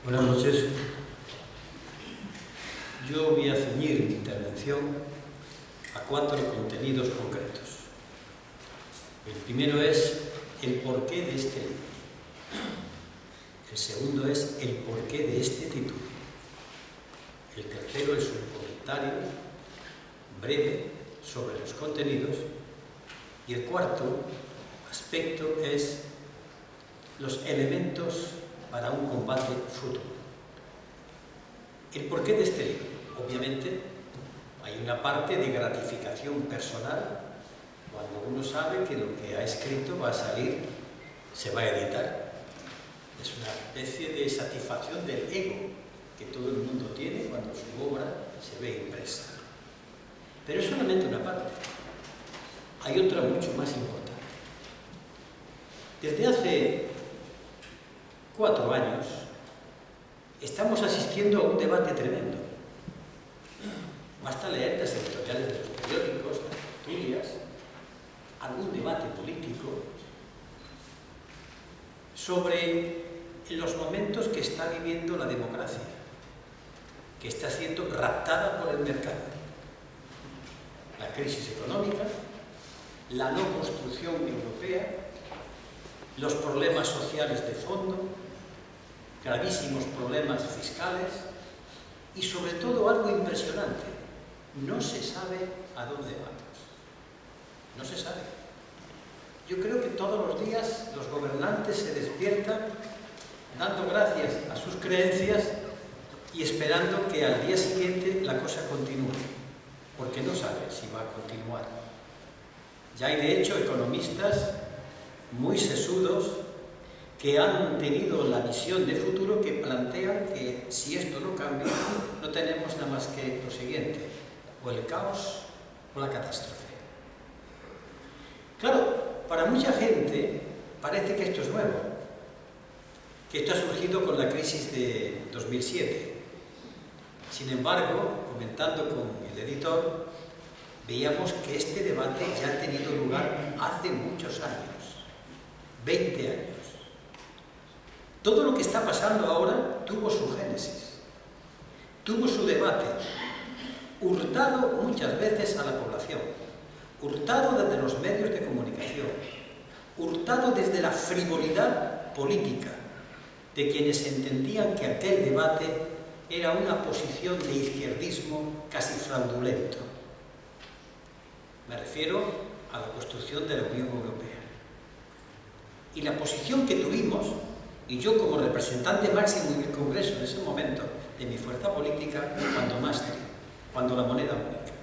Buenas noches. Yo voy a ceñir mi intervención a 4 contenidos concretos. El primero es el porqué de este libro. El segundo es el porqué de este título. El tercero es un comentario breve sobre los contenidos. Y el cuarto aspecto es los elementos para un combate futuro. El porqué de este libro. Obviamente, hay una parte de gratificación personal cuando uno sabe que lo que ha escrito va a salir, se va a editar. Es una especie de satisfacción del ego que todo el mundo tiene cuando su obra se ve impresa. Pero es solamente una parte. Hay otra mucho más importante. Desde hace 4 años estamos asistiendo a un debate tremendo. Basta leer las editoriales de los periódicos, las tertulias, algún debate político sobre los momentos que está viviendo la democracia, que está siendo raptada por el mercado. La crisis económica, la no construcción europea, los problemas sociales de fondo, gravísimos problemas fiscales y sobre todo algo impresionante, no se sabe a dónde vamos. No se sabe. Yo creo que todos los días los gobernantes se despiertan dando gracias a sus creencias y esperando que al día siguiente la cosa continúe, porque no saben si va a continuar. Ya hay de hecho economistas muy sesudos que han tenido la visión de futuro que plantean que si esto no cambia, no tenemos nada más que lo siguiente, o el caos o la catástrofe. Claro, para mucha gente parece que esto es nuevo, que esto ha surgido con la crisis de 2007. Sin embargo, comentando con el editor, veíamos que este debate ya ha tenido lugar hace muchos años, 20 años. Todo lo que está pasando ahora tuvo su génesis, tuvo su debate, hurtado muchas veces a la población, hurtado desde los medios de comunicación, hurtado desde la frivolidad política de quienes entendían que aquel debate era una posición de izquierdismo casi fraudulento. Me refiero a la construcción de la Unión Europea. Y la posición que tuvimos, y yo como representante máximo en el Congreso en ese momento de mi fuerza política, cuando la moneda única.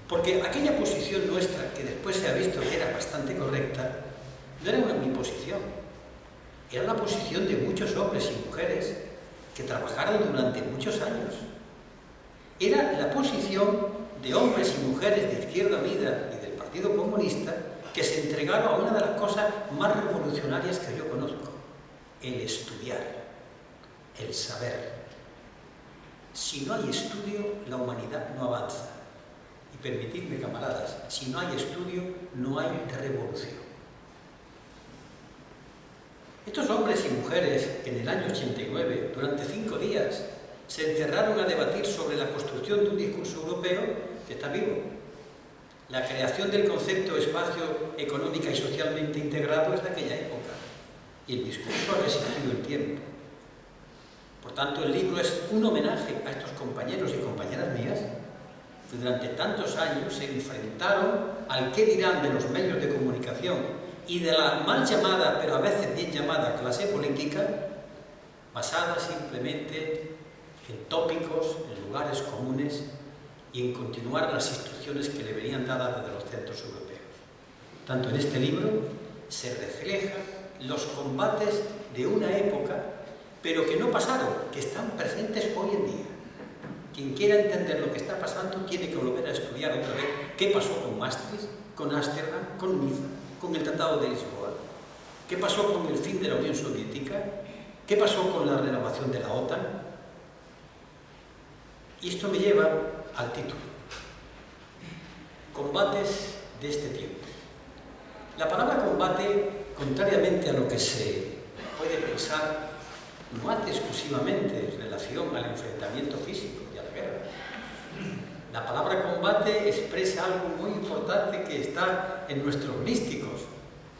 Porque aquella posición nuestra, que después se ha visto que era bastante correcta, no era mi posición. Era la posición de muchos hombres y mujeres que trabajaron durante muchos años. Era la posición de hombres y mujeres de Izquierda Unida y del Partido Comunista que se entregaron a una de las cosas más revolucionarias que yo conozco, el estudiar, el saber. Si no hay estudio, la humanidad no avanza. Y permitidme, camaradas, si no hay estudio, no hay revolución. Estos hombres y mujeres que en el año 89, durante 5 días, se encerraron a debatir sobre la construcción de un discurso europeo que está vivo. La creación del concepto de espacio económica y socialmente integrado es de aquella época, y el discurso ha resistido el tiempo. Por tanto, el libro es un homenaje a estos compañeros y compañeras mías que durante tantos años se enfrentaron al qué dirán de los medios de comunicación y de la mal llamada, pero a veces bien llamada, clase política, basada simplemente en tópicos, en lugares comunes y en continuar las instrucciones que le venían dadas desde los centros europeos. Tanto en este libro se reflejan los combates de una época, pero que no pasaron, que están presentes hoy en día. Quien quiera entender lo que está pasando tiene que volver a estudiar otra vez qué pasó con Maastricht, con Ámsterdam, con Niza, con el Tratado de Lisboa, qué pasó con el fin de la Unión Soviética, qué pasó con la renovación de la OTAN. Y esto me lleva al título: Combates de este tiempo. La palabra combate, contrariamente a lo que se puede pensar, no hace exclusivamente relación al enfrentamiento físico y a la guerra. La palabra combate expresa algo muy importante que está en nuestros místicos,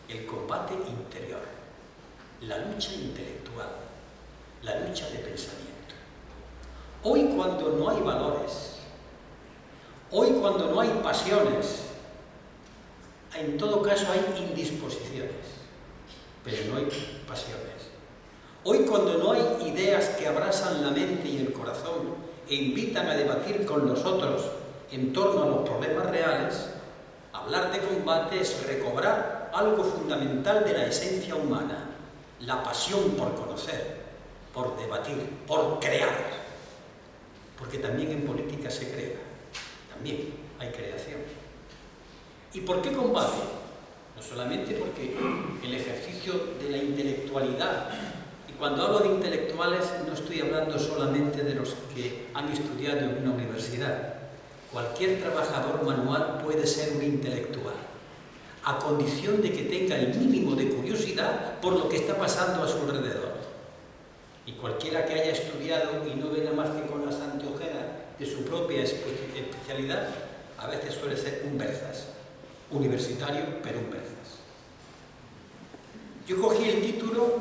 el combate interior, la lucha intelectual, la lucha de pensamiento. Hoy, cuando no hay valores, hoy cuando no hay pasiones, en todo caso hay indisposiciones, pero no hay pasiones. Hoy, cuando no hay ideas que abrazan la mente y el corazón e invitan a debatir con los otros en torno a los problemas reales, hablar de combate es recobrar algo fundamental de la esencia humana, la pasión por conocer, por debatir, por crear. Porque también en política se crea, también hay creación. ¿Y por qué combate? No solamente porque el ejercicio de la intelectualidad, y cuando hablo de intelectuales no estoy hablando solamente de los que han estudiado en una universidad. Cualquier trabajador manual puede ser un intelectual, a condición de que tenga el mínimo de curiosidad por lo que está pasando a su alrededor. Y cualquiera que haya estudiado y no venga más que con las anteojeras de su propia especialidad, a veces suele ser un berzas, universitario, pero un berzas. Yo cogí el título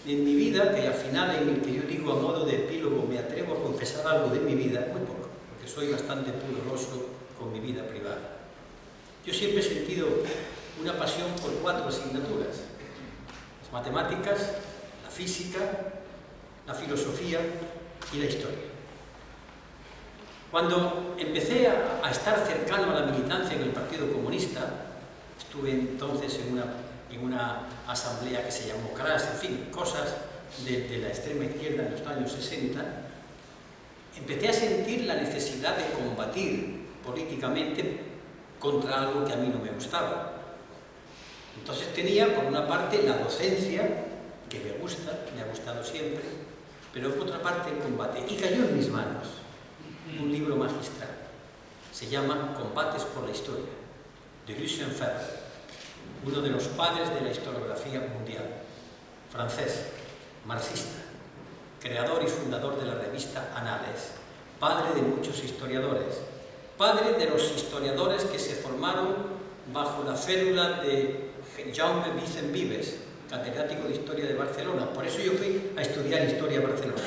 en mi vida, que al final, en el que yo digo a modo de epílogo, me atrevo a confesar algo de mi vida, muy poco, porque soy bastante pudoroso con mi vida privada. Yo siempre he sentido una pasión por 4 asignaturas: las matemáticas, la física, la filosofía y la historia. Cuando empecé a estar cercano a la militancia en el Partido Comunista, estuve entonces en una asamblea que se llamó CRAS, en fin, cosas de la extrema izquierda en los años 60, empecé a sentir la necesidad de combatir políticamente contra algo que a mí no me gustaba. Entonces tenía, por una parte, la docencia, que me gusta, me ha gustado siempre, pero por otra parte el combate. Y cayó en mis manos un libro magistral. Se llama Combates por la Historia, de Lucien Febvre, uno de los padres de la historiografía mundial, francés, marxista, creador y fundador de la revista Annales, padre de muchos historiadores, padre de los historiadores que se formaron bajo la férula de Jaume Vicent Vives, catedrático de Historia de Barcelona. Por eso yo fui a estudiar Historia a Barcelona,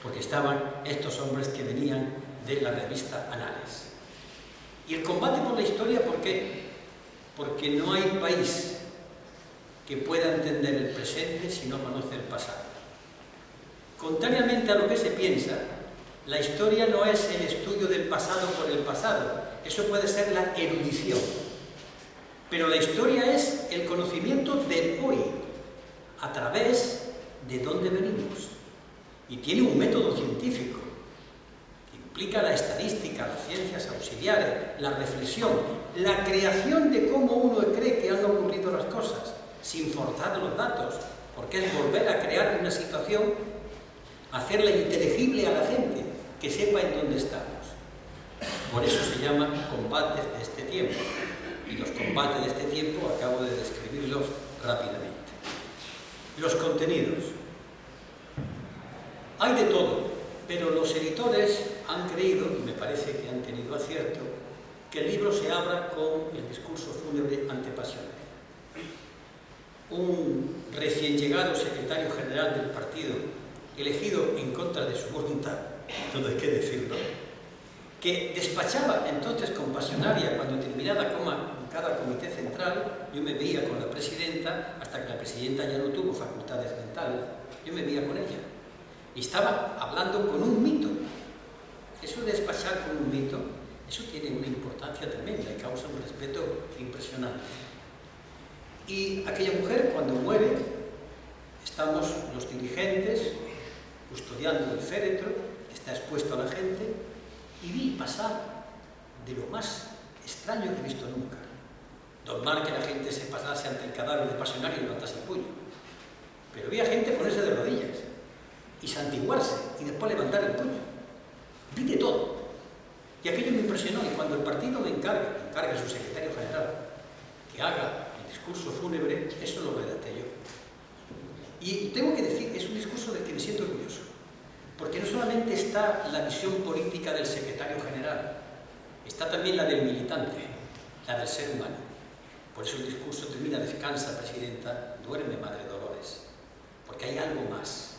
porque estaban estos hombres que venían de la revista Annales. Y el combate por la historia, ¿por qué? Porque no hay país que pueda entender el presente si no conoce el pasado. Contrariamente a lo que se piensa, la historia no es el estudio del pasado por el pasado, eso puede ser la erudición. Pero la historia es el conocimiento del hoy, a través de dónde venimos. Y tiene un método científico. Implica la estadística, las ciencias auxiliares, la reflexión, la creación de cómo uno cree que han ocurrido las cosas, sin forzar los datos, porque es volver a crear una situación, hacerla inteligible a la gente, que sepa en dónde estamos. Por eso se llama combates de este tiempo. Y los combates de este tiempo acabo de describirlos rápidamente. Los contenidos. Hay de todo, pero los editores han creído, y me parece que han tenido acierto, que el libro se abra con el discurso fúnebre antepasional. Un recién llegado secretario general del partido, elegido en contra de su voluntad, todo hay que decirlo, que despachaba entonces con pasionaria cuando terminaba cada comité central. Yo me veía con la presidenta, hasta que la presidenta ya no tuvo facultades mentales, yo me veía con ella. Y estaba hablando con un mito. Eso de despachar con un mito, eso tiene una importancia tremenda y causa un respeto impresionante. Y aquella mujer, cuando muere, estamos los dirigentes custodiando el féretro, está expuesto a la gente, y vi pasar de lo más extraño que he visto nunca. Normal que la gente se pasase ante el cadáver de pasionario y levantase el puño. Pero vi a gente ponerse de rodillas y santiguarse y después levantar el puño. Vi de todo. Y aquello me impresionó, y cuando el partido me encarga a su secretario general que haga el discurso fúnebre, eso lo redacté yo. Y tengo que decir, es un discurso del que me siento orgulloso. Porque no solamente está la visión política del secretario general, está también la del militante, la del ser humano. Por eso el discurso termina: descansa, presidenta, duerme, Madre Dolores. Porque hay algo más.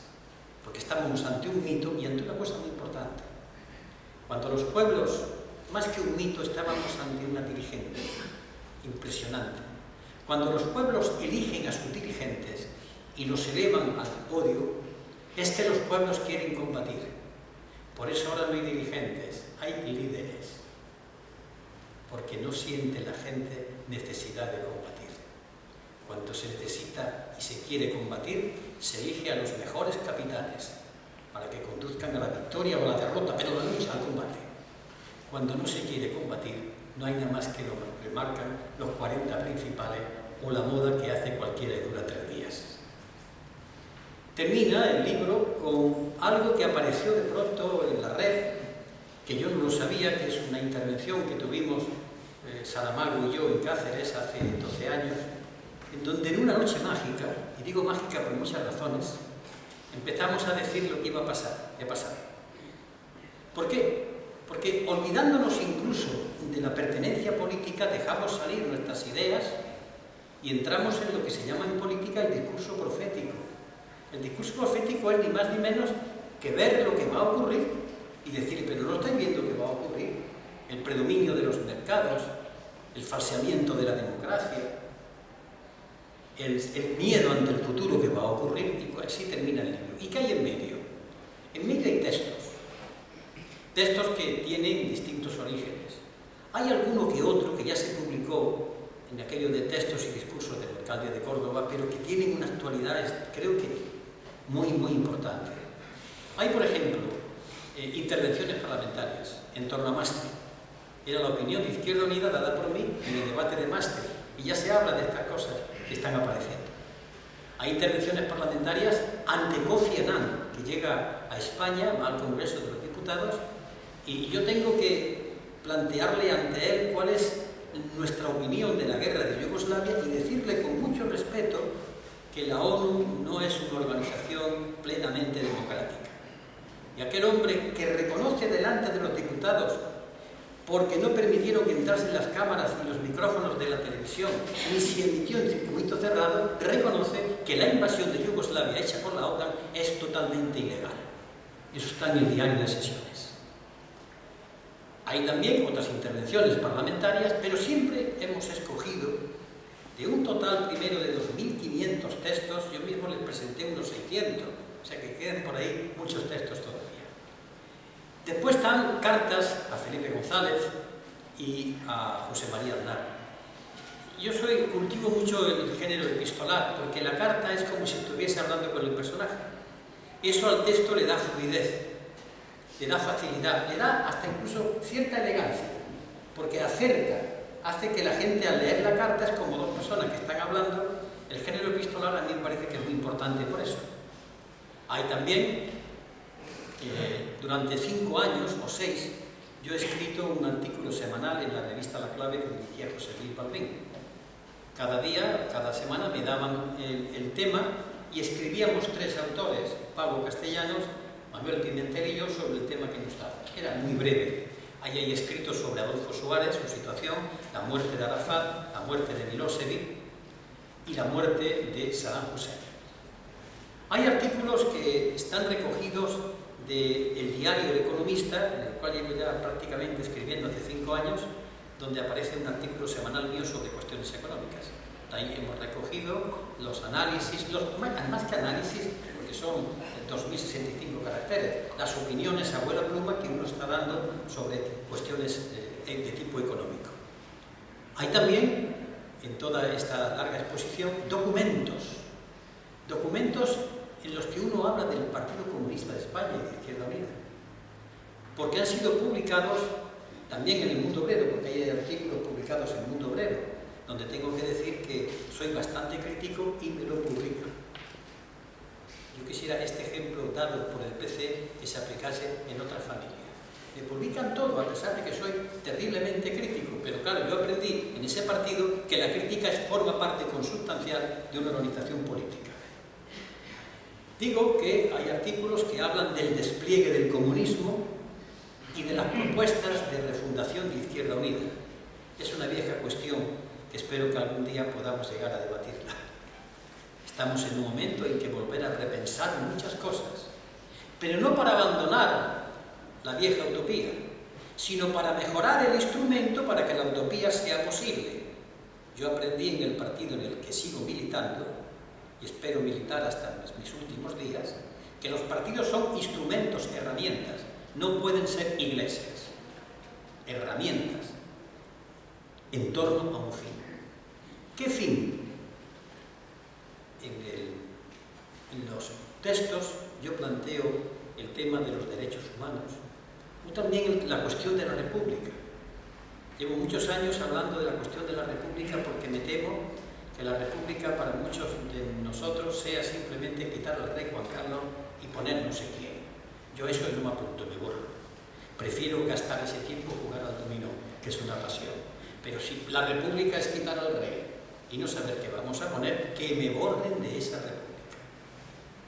Porque estamos ante un mito y ante una cosa muy importante. Cuando los pueblos, más que un mito, estábamos ante una dirigente impresionante. Cuando los pueblos eligen a sus dirigentes y los elevan al podio, es que los pueblos quieren combatir. Por eso ahora no hay dirigentes, hay líderes. Porque no siente la gente necesidad de combatir. Cuando se necesita y se quiere combatir, se elige a los mejores capitanes para que conduzcan a la victoria o a la derrota, pero la lucha al combate. Cuando no se quiere combatir, no hay nada más que lo que marcan los 40 principales o la moda que hace cualquiera y dura 3 días. Termina el libro con algo que apareció de pronto en la red, que yo no lo sabía, que es una intervención que tuvimos Saramago y yo en Cáceres hace 12 años, en donde en una noche mágica, y digo mágica por muchas razones, empezamos a decir lo que iba a pasar, y a pasar. ¿Por qué? Porque olvidándonos incluso de la pertenencia política, dejamos salir nuestras ideas y entramos en lo que se llama en política el discurso profético. El discurso profético es ni más ni menos que ver lo que va a ocurrir y decir: pero no estáis viendo que va a ocurrir. El predominio de los mercados, el falseamiento de la democracia, el miedo ante el futuro que va a ocurrir, y así termina el libro. ¿Y qué hay en medio? En medio hay textos que tienen distintos orígenes. Hay alguno que otro que ya se publicó en aquello de textos y discursos del alcalde de Córdoba, pero que tienen una actualidad, creo que muy, muy importante. Hay, por ejemplo, intervenciones parlamentarias en torno a Maastricht. Era la opinión de Izquierda Unida dada por mí en el debate de Maastricht, y ya se habla de estas cosas que están apareciendo. Hay intervenciones parlamentarias ante Kofi Annan, que llega a España, va al Congreso de los Diputados, y yo tengo que plantearle ante él cuál es nuestra opinión de la guerra de Yugoslavia y decirle con mucho respeto que la ONU no es una organización plenamente democrática. Y aquel hombre que reconoce delante de los diputados, porque no permitieron que entrasen las cámaras y los micrófonos de la televisión, ni se emitió en circuito cerrado, reconoce que la invasión de Yugoslavia hecha por la OTAN es totalmente ilegal. Eso está en el diario de sesiones. Hay también otras intervenciones parlamentarias, pero siempre hemos escogido, de un total primero de 2.500 textos, yo mismo les presenté unos 600, o sea que quedan por ahí muchos textos todavía. Después están cartas a Felipe González y a José María Aznar. Yo cultivo mucho el género epistolar, porque la carta es como si estuviese hablando con el personaje. Eso al texto le da fluidez, le da facilidad, le da hasta incluso cierta elegancia, porque acerca, hace que la gente al leer la carta es como dos personas que están hablando. El género epistolar a mí me parece que es muy importante por eso. Hay también, durante 5 años o 6, yo he escrito un artículo semanal en la revista La Clave que dirigía José Luis Balbín. Cada día, cada semana me daban el tema y escribíamos 3 autores, Pablo Castellanos, Manuel Pimentel y yo, sobre el tema que nos daba. Era muy breve. Ahí hay escritos sobre Adolfo Suárez, su situación, la muerte de Arafat, la muerte de Milosevic y la muerte de Saddam Hussein. Hay artículos que están recogidos del diario El Economista, en el cual llevo ya prácticamente escribiendo hace 5 años, donde aparece un artículo semanal mío sobre cuestiones económicas. Ahí hemos recogido los análisis, más que análisis, porque son 2.065 caracteres, las opiniones a vuela pluma que uno está dando sobre cuestiones de tipo económico. Hay también, en toda esta larga exposición, documentos en los que uno habla del Partido Comunista de España y de Izquierda Unida, porque han sido publicados también en el Mundo Obrero, porque hay artículos publicados en el Mundo Obrero, donde tengo que decir que soy bastante crítico y me lo publican. Yo quisiera este ejemplo dado por el PC que se aplicase en otras familias. Me publican todo, a pesar de que soy terriblemente crítico, pero claro, yo aprendí en ese partido que la crítica forma parte consustancial de una organización política. Digo que hay artículos que hablan del despliegue del comunismo y de las propuestas de refundación de Izquierda Unida. Es una vieja cuestión que espero que algún día podamos llegar a debatirla. Estamos en un momento en que volver a repensar muchas cosas, pero no para abandonar la vieja utopía, sino para mejorar el instrumento para que la utopía sea posible. Yo aprendí en el partido en el que sigo militando, y espero militar hasta mis últimos días, que los partidos son instrumentos, herramientas, no pueden ser iglesias, herramientas en torno a un fin. ¿Qué fin? En los textos yo planteo el tema de los derechos humanos, o también la cuestión de la República. Llevo muchos años hablando de la cuestión de la República porque me temo que la República para muchos de nosotros sea simplemente quitar al rey Juan Carlos y poner no sé quién. Yo eso no me apunto, me borro. Prefiero gastar ese tiempo jugar al dominó, que es una pasión. Pero si la República es quitar al rey y no saber qué vamos a poner, que me borren de esa República.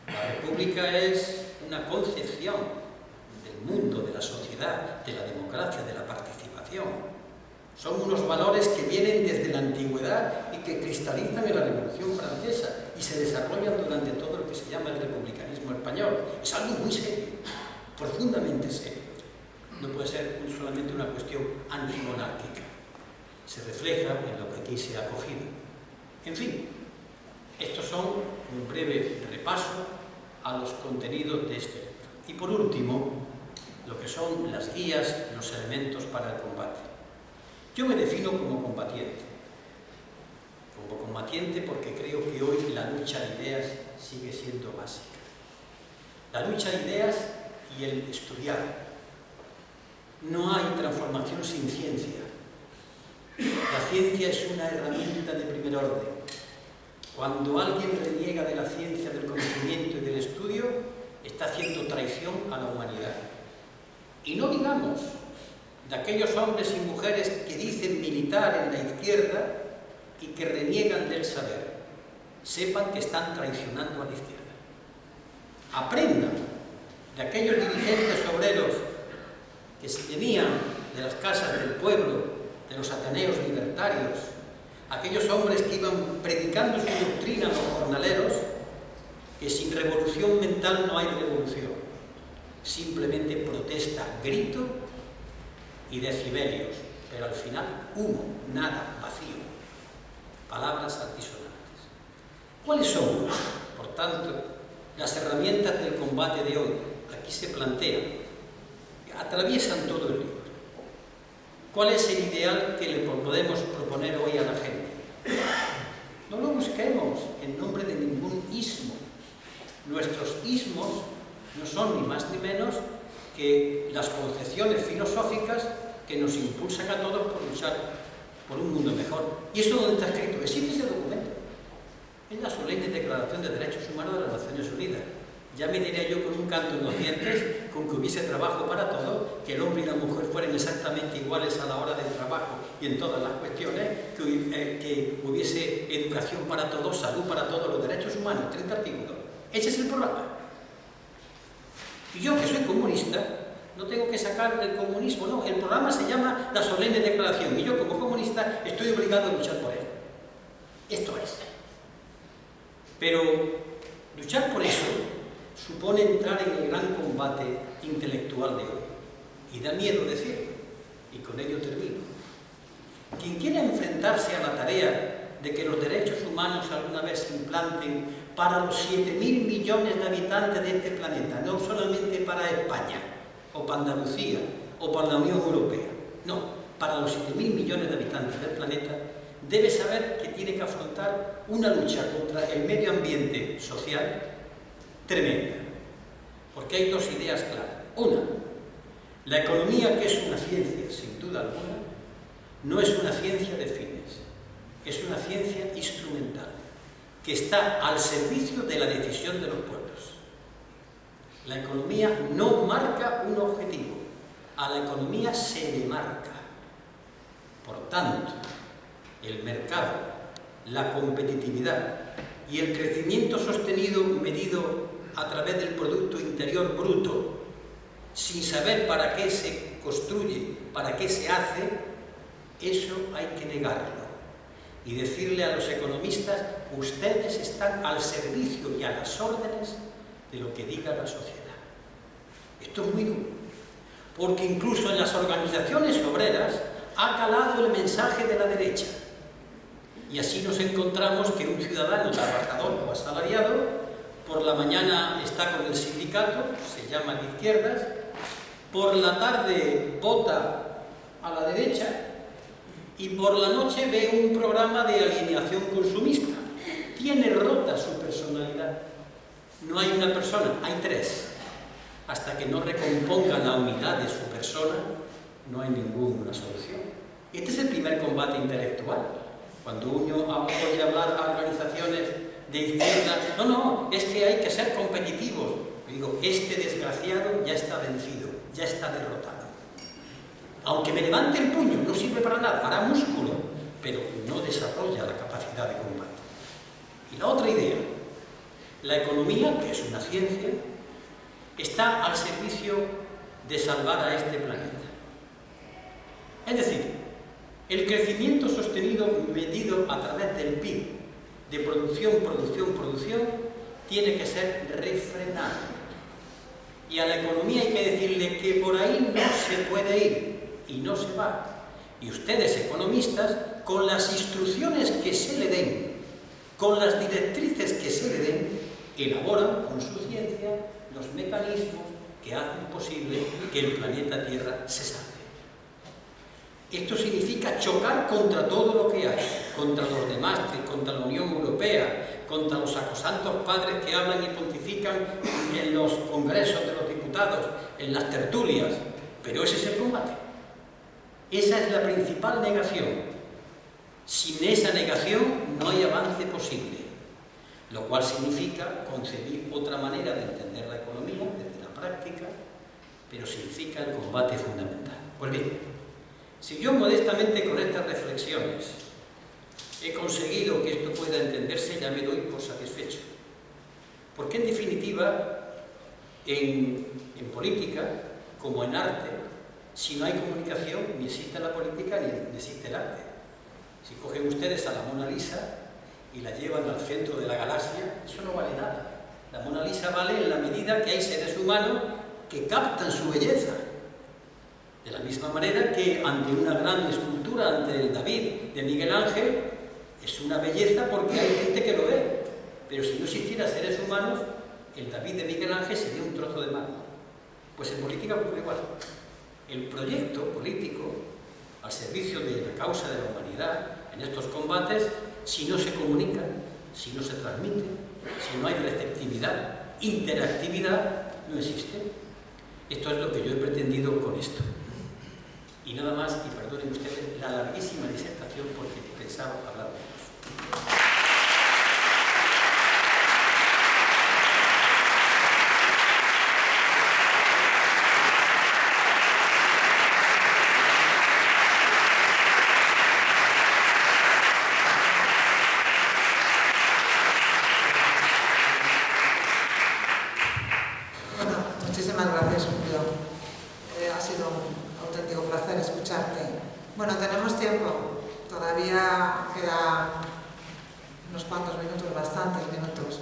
La República es una concepción del mundo, de la sociedad, de la democracia, de la participación. Son unos valores que vienen desde la antigüedad y que cristalizan en la Revolución Francesa y se desarrollan durante todo lo que se llama el republicanismo español. Es algo muy serio, profundamente serio. No puede ser solamente una cuestión antimonárquica. Se refleja en lo que aquí se ha cogido. En fin, estos son un breve repaso a los contenidos de este libro. Y por último, lo que son las guías, los elementos para el combate. Yo me defino como combatiente porque creo que hoy la lucha de ideas sigue siendo básica. La lucha de ideas y el estudiar. No hay transformación sin ciencia. La ciencia es una herramienta de primer orden. Cuando alguien reniega de la ciencia, del conocimiento y del estudio, está haciendo traición a la humanidad. Y no digamos de aquellos hombres y mujeres que dicen militar en la izquierda y que reniegan del saber. Sepan que están traicionando a la izquierda. Aprendan de aquellos dirigentes obreros que se venían de las casas del pueblo, de los ateneos libertarios, aquellos hombres que iban predicando su doctrina a los jornaleros, que sin revolución mental no hay revolución, simplemente protesta, grito y decibelios, pero al final humo, nada, vacío, palabras altisonantes. ¿Cuáles son, por tanto, las herramientas del combate de hoy? Aquí se plantean, atraviesan todo el libro. ¿Cuál es el ideal que le podemos proponer hoy a la gente? No lo busquemos en nombre de ningún ismo. Nuestros ismos no son ni más ni menos que las concepciones filosóficas que nos impulsan a todos por luchar por un mundo mejor. ¿Y eso dónde está escrito? Existe ese documento. Es la solemne Declaración de Derechos Humanos de las Naciones Unidas. Ya me diría yo con un canto en los dientes, con que hubiese trabajo para todos, que el hombre y la mujer fueran exactamente iguales a la hora del trabajo y en todas las cuestiones, que hubiese educación para todos, salud para todos, los derechos humanos, 30 artículos. Ese es el programa. Y yo, que soy comunista, no tengo que sacar del comunismo, no. El programa se llama la solemne declaración y yo, como comunista, estoy obligado a luchar por él. Esto es. Pero luchar por eso supone entrar en el gran combate intelectual de hoy. Y da miedo decirlo, y con ello termino. Quien quiera enfrentarse a la tarea de que los derechos humanos alguna vez se implanten para los 7.000 millones de habitantes de este planeta, no solamente para España, o para Andalucía, o para la Unión Europea, no, para los 7.000 millones de habitantes del planeta, debe saber que tiene que afrontar una lucha contra el medio ambiente social tremenda, porque hay dos ideas claras. Una, la economía, que es una ciencia, sin duda alguna, no es una ciencia de fines, es una ciencia instrumental, que está al servicio de la decisión de los pueblos. La economía no marca un objetivo, a la economía se le marca. Por tanto, el mercado, la competitividad y el crecimiento sostenido medido a través del Producto Interior Bruto, sin saber para qué se construye, para qué se hace, eso hay que negarlo y decirle a los economistas: ustedes están al servicio y a las órdenes de lo que diga la sociedad. Esto es muy duro, porque incluso en las organizaciones obreras ha calado el mensaje de la derecha, y así nos encontramos que un ciudadano trabajador o asalariado por la mañana está con el sindicato, se llama de izquierdas, por la tarde vota a la derecha y por la noche ve un programa de alienación consumista. Tiene rota su personalidad. No hay una persona, hay tres. Hasta que no recomponga la unidad de su persona, no hay ninguna solución. Este es el primer combate intelectual. Cuando uno oye hablar a organizaciones de izquierda, no, es que hay que ser competitivos. Digo, este desgraciado ya está vencido, ya está derrotado. Aunque me levante el puño, no sirve para nada, hará músculo, pero no desarrolla la capacidad de combate. Y la otra idea, la economía, que es una ciencia, está al servicio de salvar a este planeta. Es decir, el crecimiento sostenido medido a través del PIB, de producción, tiene que ser refrenado. Y a la economía hay que decirle que por ahí no se puede ir y no se va. Y ustedes, economistas, con las instrucciones que se le den, con las directrices que se le den, elaboran con su ciencia los mecanismos que hacen posible que el planeta Tierra se salve. Esto significa chocar contra todo lo que hay, contra los demás, contra la Unión Europea, contra los sacrosantos padres que hablan y pontifican en los congresos de los diputados, en las tertulias, pero ese es el combate. Esa es la principal negación. Sin esa negación no hay avance posible, lo cual significa concebir otra manera de entender la economía desde la práctica, pero significa el combate fundamental. Pues bien, si yo modestamente con estas reflexiones he conseguido que esto pueda entenderse, ya me doy por satisfecho. Porque en definitiva, en política, como en arte, si no hay comunicación, ni existe la política ni existe el arte. Si cogen ustedes a la Mona Lisa y la llevan al centro de la galaxia, eso no vale nada. La Mona Lisa vale en la medida que hay seres humanos que captan su belleza. De la misma manera que ante una gran escultura, ante el David de Miguel Ángel, es una belleza porque hay gente que lo ve. Pero si no existiera seres humanos, el David de Miguel Ángel sería un trozo de mármol. Pues en política ocurre igual. El proyecto político, al servicio de la causa de la humanidad, en estos combates, si no se comunica, si no se transmite, si no hay receptividad, interactividad, no existe. Esto es lo que yo he pretendido con esto. Y nada más, y perdonen ustedes la larguísima disertación porque pensaba hablar menos. Bueno, tenemos tiempo, todavía quedan unos cuantos minutos, bastantes minutos,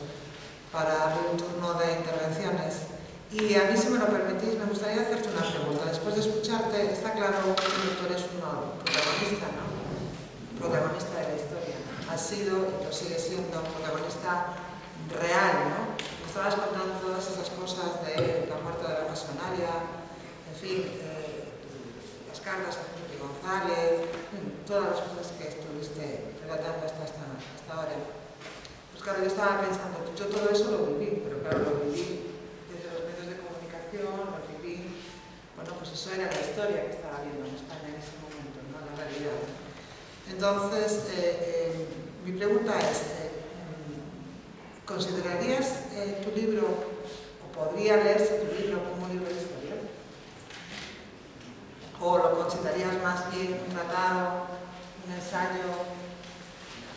para abrir un turno de intervenciones. Y a mí, si me lo permitís, me gustaría hacerte una pregunta. Después de escucharte, está claro que tú eres un protagonista, ¿no? Protagonista de la historia. Has sido y lo sigues siendo un protagonista real, ¿no? Me estabas contando todas esas cosas de la muerte de la pasionaria, en fin, las cartas a Felipe González, todas las cosas que estuviste relatando hasta ahora. Pues claro, yo estaba pensando, yo todo eso lo viví, pero claro, lo viví desde los medios de comunicación, lo viví, bueno, pues eso era la historia que estaba viendo en España en ese momento, ¿no? La realidad. Entonces, mi pregunta es, ¿considerarías tu libro, o podría leerse tu libro como un libro de historia? ¿O lo considerarías más bien un tratado, un ensayo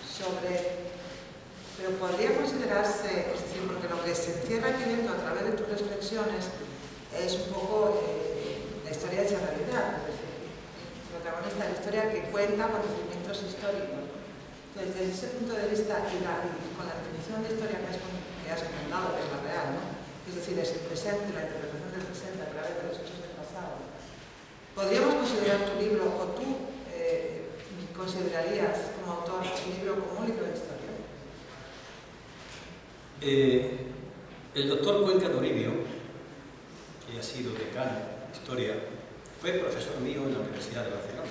sobre pero podría considerarse, es decir, porque lo que se encierra aquí dentro a través de tus reflexiones es un poco la historia hecha realidad, es decir, el protagonista de la historia que cuenta acontecimientos históricos. Entonces, desde ese punto de vista y con la definición de historia que has comentado, que es la real, ¿no? Es decir, es el presente, la interpretación del presente a través de los hechos del pasado. ¿Podríamos considerar tu libro, o tú considerarías como autor un libro como un libro de historia? El doctor Cuenca Toribio, que ha sido decano de historia, fue profesor mío en la Universidad de Barcelona.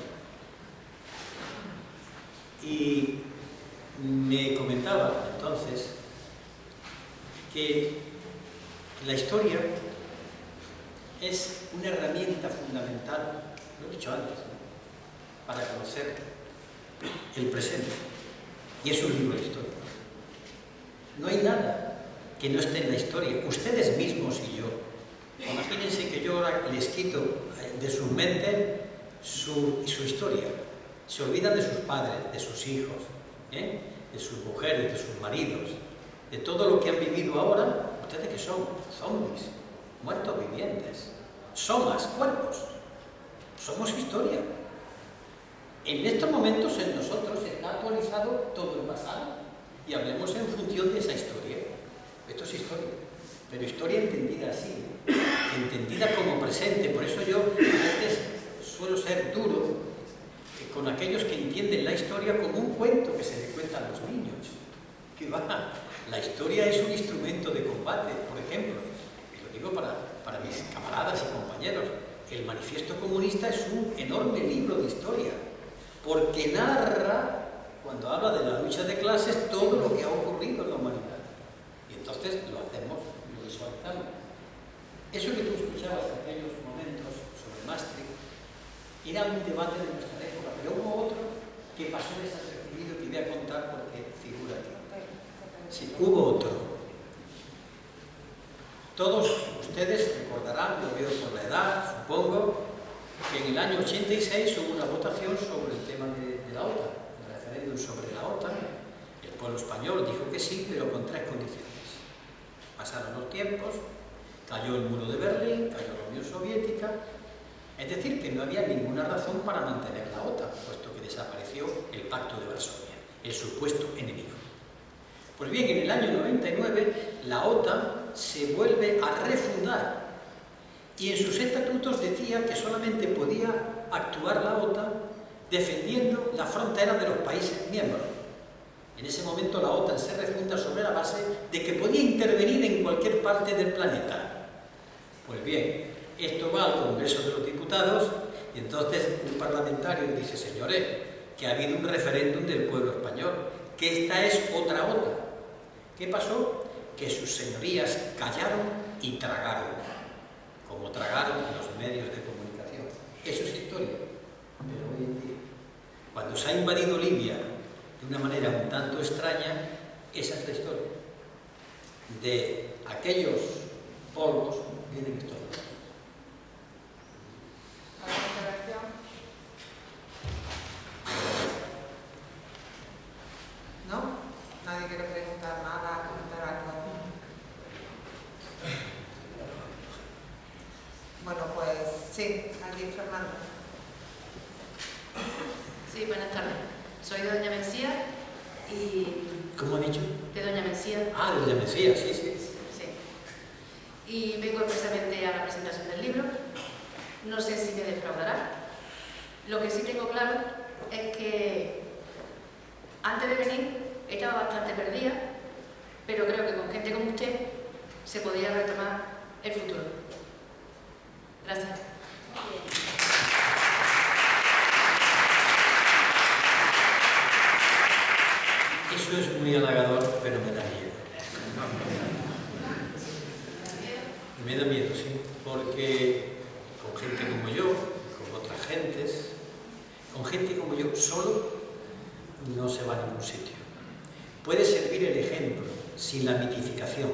Y me comentaba entonces que la historia es una herramienta fundamental, lo he dicho antes, ¿no?, para conocer el presente. Y es un libro de historia. No hay nada que no esté en la historia. Ustedes mismos y yo. Imagínense que yo ahora les quito de su mente su historia. Se olvidan de sus padres, de sus hijos, de sus mujeres, de sus maridos, de todo lo que han vivido ahora. ¿Ustedes qué son? Zombies, muertos vivientes, somas, cuerpos. Somos historia. En estos momentos en nosotros está actualizado todo el pasado y hablemos en función de esa historia. Esto es historia, pero historia entendida así, entendida como presente. Por eso yo a veces suelo ser duro con aquellos que entienden la historia como un cuento que se le cuenta a los niños. Que va, la historia es un instrumento de combate. Por ejemplo, y lo digo para mis camaradas y compañeros, el Manifiesto Comunista es un enorme libro de historia, porque narra, cuando habla de la lucha de clases, todo lo que ha ocurrido en la humanidad. Y entonces lo hacemos, lo visualizamos. Eso que tú escuchabas en aquellos momentos sobre Maastricht era un debate de nuestra época, pero hubo otro que pasó desapercibido que voy a contar porque figura aquí. Sí, hubo otro. Todos ustedes recordarán, lo veo por la edad, supongo, que en el año 86 hubo una votación sobre el tema de la OTAN, el referéndum sobre la OTAN. El pueblo español dijo que sí, pero con 3 condiciones. Pasaron los tiempos, cayó el muro de Berlín, cayó la Unión Soviética, es decir, que no había ninguna razón para mantener la OTAN, puesto que desapareció el Pacto de Varsovia, el supuesto enemigo. Pues bien, en el año 99 la OTAN se vuelve a refundar y en sus estatutos decía que solamente podía actuar la OTAN defendiendo la frontera de los países miembros. En ese momento la OTAN se refunda sobre la base de que podía intervenir en cualquier parte del planeta. Pues bien, esto va al Congreso de los Diputados y entonces un parlamentario dice: señores, que ha habido un referéndum del pueblo español, que esta es otra OTAN. ¿Qué pasó? Que sus señorías callaron y tragaron, como tragaron los medios de comunicación. Eso es historia. Pero hoy en día, cuando se ha invadido Libia de una manera un tanto extraña, esa es la historia. De aquellos polvos vienen estos polvos. ¿No? ¿Nadie quiere preguntar nada, comentar algo? Bueno, pues sí, aquí Fernando. Sí, buenas tardes. Soy de Doña Mencía y... ¿Cómo ha dicho? De Doña Mencía. Ah, de Doña Mencía, sí, sí. Sí. Y vengo expresamente a la presentación del libro. No sé si me defraudará. Lo que sí tengo claro es que antes de venir estaba bastante perdida, pero creo que con gente como usted se podía retomar el futuro. Gracias. Eso es muy halagador, pero me da miedo. Me da miedo, sí, porque con gente como yo, con otras gentes, con gente como yo, solo no se va a ningún sitio. Puede servir el ejemplo, sin la mitificación.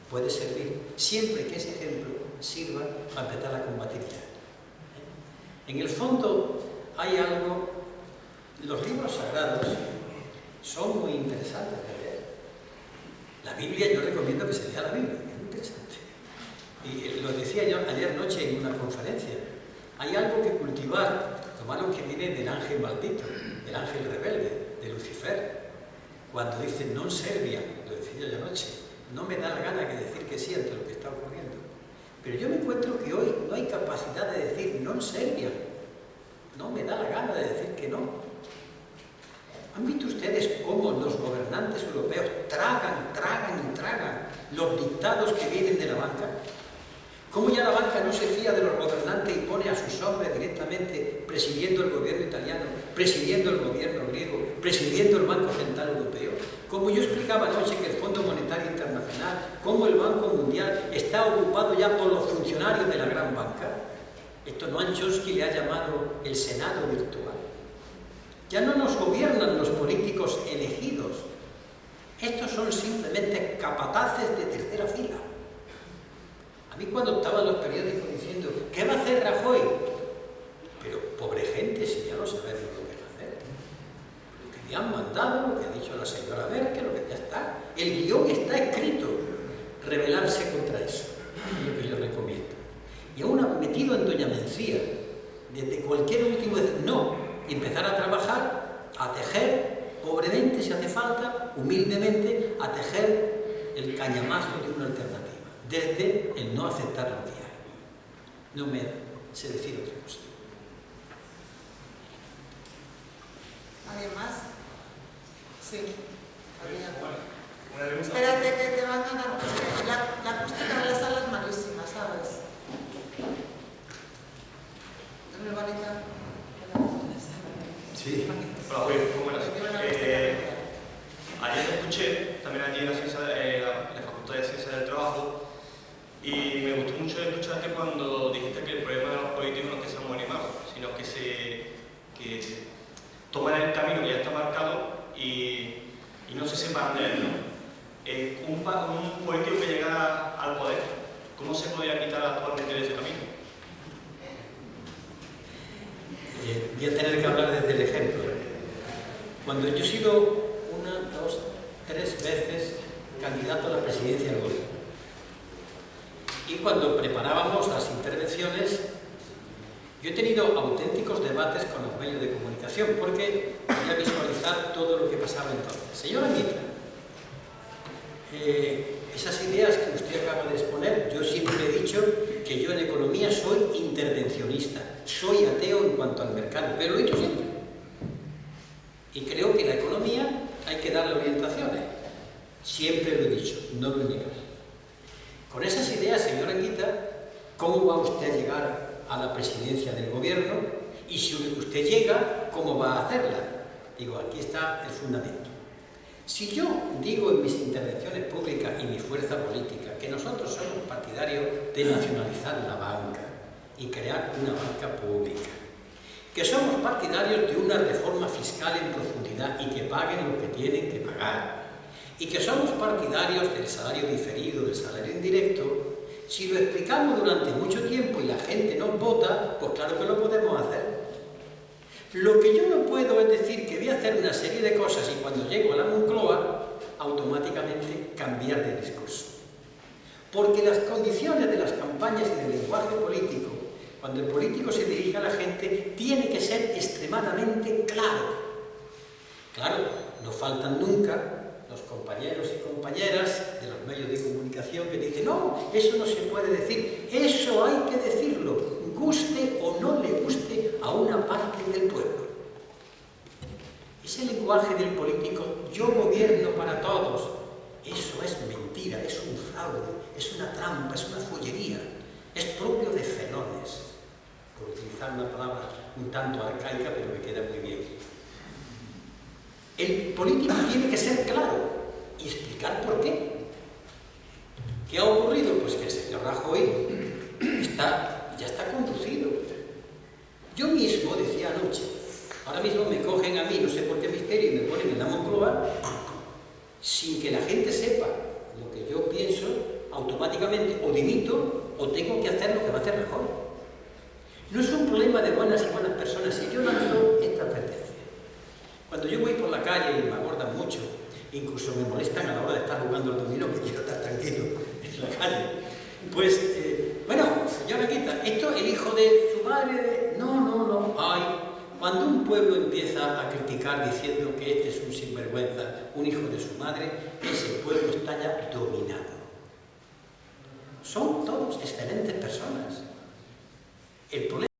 Puede servir, siempre que ese ejemplo sirva para empezar a combatir ya. En el fondo hay algo, los libros sagrados son muy interesantes de leer, La Biblia, yo recomiendo que se lea la Biblia, es muy interesante. Y lo decía yo ayer noche en una conferencia. Hay algo que cultivar, lo malo que viene del ángel maldito, del ángel rebelde, de Lucifer. Cuando dice non serviam, lo decía yo anoche, no me da la gana de decir que sí ante lo que está ocurriendo. Pero yo me encuentro que hoy no hay capacidad de decir non serviam. No me da la gana de decir que no. ¿Han visto ustedes cómo los gobernantes europeos tragan los dictados que vienen de la banca? ¿Cómo ya la banca no se fía de los gobernantes y pone a sus hombres directamente presidiendo el gobierno italiano, presidiendo el gobierno griego, presidiendo el Banco Central Europeo? Como yo explicaba anoche que el Fondo Monetario Internacional, cómo el Banco Mundial está ocupado ya por los funcionarios de la gran banca. Esto Noam Chomsky le ha llamado el Senado virtual. Ya no nos gobiernan los políticos elegidos. Estos son simplemente capataces de tercera fila. A mí cuando estaban los periódicos diciendo ¿qué va a hacer Rajoy? Pero pobre gente, si ya lo sabemos lo que va a hacer. Lo que me han mandado, lo que ha dicho la señora Merkel, lo que ya está. El guión está escrito. Rebelarse contra eso. Es lo que yo recomiendo. Y aún metido en Doña Mencía, desde cualquier último no, empezar a trabajar, a tejer, pobremente si hace falta, humildemente, a tejer el cañamazo de una alternativa. Desde el no aceptar lo que hay. No me sé decir otra cosa. ¿Alguien más? Sí. Bueno, Espérate que te van a dar... La acústica de la sala es malísima, ¿sabes? Es muy bonita. Sí. Hola, Julio, ¿cómo eras? Ayer te escuché, también allí en la Facultad de Ciencias del Trabajo, y me gustó mucho escucharte cuando dijiste que el problema de los políticos no es que sean buenos y malos, sino que toman el camino que ya está marcado y no se separan de él, ¿no? Un político que llega al poder, ¿cómo se podría quitar actualmente de ese camino? Voy a tener que hablar desde el ejemplo. Cuando yo he sido 1, 2, 3 veces candidato a la presidencia del gobierno, y cuando preparábamos las intervenciones, yo he tenido auténticos debates con los medios de comunicación porque quería visualizar todo lo que pasaba entonces. Señora Anita, esas ideas que usted acaba de exponer, yo siempre he dicho que yo en economía soy intervencionista, soy ateo en cuanto al mercado, pero lo he dicho siempre. Y creo que la economía hay que darle orientaciones. Siempre lo he dicho, no lo niego. Con esas ideas, señora Anguita, ¿cómo va usted a llegar a la presidencia del gobierno? Y si usted llega, ¿cómo va a hacerla? Digo, aquí está el fundamento. Si yo digo en mis intervenciones públicas y mi fuerza política que nosotros somos partidarios de nacionalizar la banca y crear una banca pública, que somos partidarios de una reforma fiscal en profundidad y que paguen lo que tienen que pagar, y que somos partidarios del salario diferido, del salario indirecto, si lo explicamos durante mucho tiempo y la gente nos vota, pues claro que lo podemos hacer. Lo que yo no puedo es decir que voy a hacer una serie de cosas y cuando llego a la Moncloa, automáticamente cambiar de discurso. Porque las condiciones de las campañas y del lenguaje político, cuando el político se dirige a la gente, tiene que ser extremadamente claro. Claro, no faltan nunca los compañeros y compañeras de los medios de comunicación que dicen no, eso no se puede decir, eso hay que decirlo, guste o no le guste a una parte del pueblo. Ese lenguaje del político, yo gobierno para todos, eso es mentira, es un fraude, es una trampa, es una follería, es propio de felones, por utilizar una palabra un tanto arcaica pero que queda muy bien. El político tiene que ser claro y explicar por qué. ¿Qué ha ocurrido? Pues que el señor Rajoy ya está conducido. Yo mismo decía anoche, ahora mismo me cogen a mí, no sé por qué misterio, y me ponen en la Moncloa, sin que la gente sepa lo que yo pienso, automáticamente o dimito o tengo que hacer lo que va a hacer Rajoy. No es un problema de buenas y buenas personas, si yo lanzo esta advertencia. Cuando yo voy por la calle y me abordan mucho, incluso me molestan a la hora de estar jugando al dominó, que quiero estar tranquilo en la calle. Pues, bueno, señora Quita, esto el hijo de su madre, no, ay, cuando un pueblo empieza a criticar diciendo que este es un sinvergüenza, un hijo de su madre, ese pueblo está ya dominado. Son todos excelentes personas. El problema